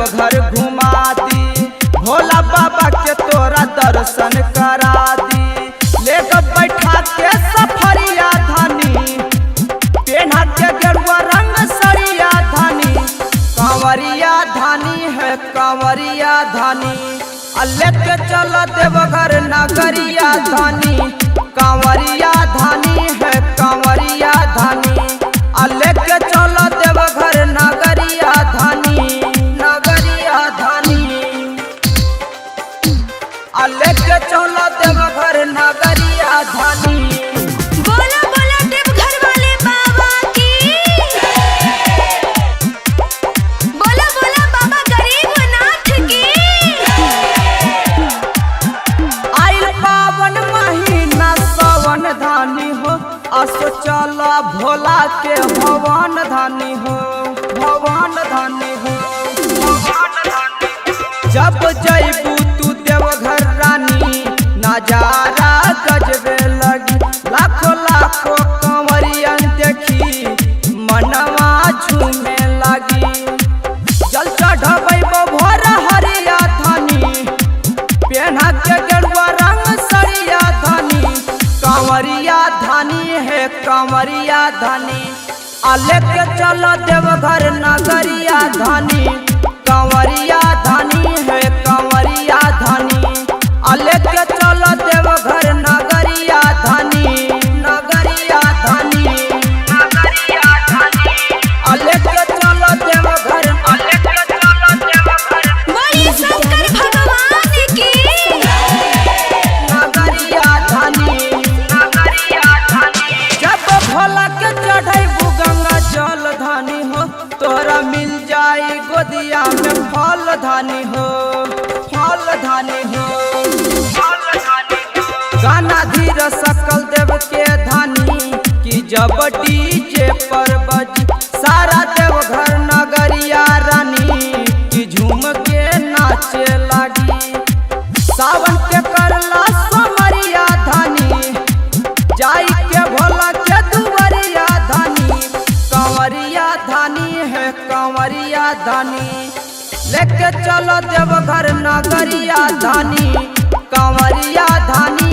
देवघर घुमा दी, भोला बाबा के तोरा दर्शन करा दी। लेकर बैठा के सफरिया धानी, पेन्हा के गेरुआ रंग सरिया धानी, कांवरिया धानी है कांवरिया धानी। लेके चल देवघर नगरिया धानी, कांवरिया धानी है कांवरिया धानी। लेके चल देवघर नगरिया धानी, नगरिया धानी। लेके चल देवघर नगरिया धानी। बोला बोला देवघर वाले बाबा की। बोला बोला बाबा गरीबनाथ की। आइल पावन महीना सावन धानी हो, असो चला भोला के भवन धानी हो, भवन धानी हो, भवन धानी हो। जब जैबू तू देवघर रानी, नजारा गजबे लगी, लाखों लाखों कंवरियन देखी मनवा झूमे लगी। जल चढ़बै भोर हरिया धानी, पेन्हा के गेरुआ रंग सरिया धानी, कांवरिया धानी है कांवरिया धानी। लेके चल देवघर नगरिया धानी, कांवरिया धानी है कांवरिया धानी। लेके चल देवघर नगरिया धानी, नगरिया धानी, नगरिया धानी। लेके चल देवघर, लेके चल देवघर। बोलिए शंकर भगवान की। नगरिया धानी, नगरिया धानी। जब भोला के चढ़ैबू गंगा जल धानी हो, तोरा मिल जाई गोदिया में फल धानी हो, फल धानी हो, फल धानी हो। गाना धीर सकल देव के धानी, कि जब डीजे पर बजी सारा देवघर नगरिया रानी, कि झूम के नाचे लगी। सावन के करला सोमरिया धानी, जाई के भोला के दुवरिया धानी, कांवरिया धानी है कांवरिया धानी। लेके चलो देवघर नगरिया धानी, कांवरिया धानी